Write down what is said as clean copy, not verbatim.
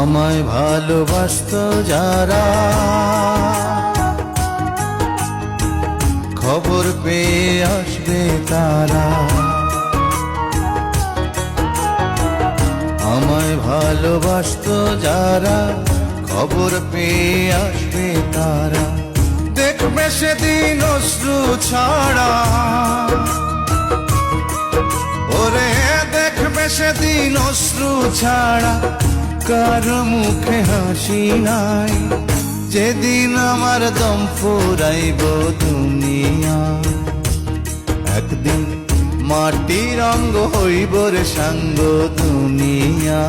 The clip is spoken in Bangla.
আমায় ভালোবাসতো যারা, খবর পেয়ে আসবে তারা। আমায় ভালোবাসতো যারা, খবর পেয়ে আসবে তারা। দেখবে সেদিন অশ্রু ছাড়া, ওরে দেখবে সেদিন অশ্রু ছাড়া কারো মুখে হাসি নাই। যেদিন আমার দম ফুরাইব দুনিয়া, একদিন মাটির অঙ্গ হইব রে সাঙ্গ দুনিয়া।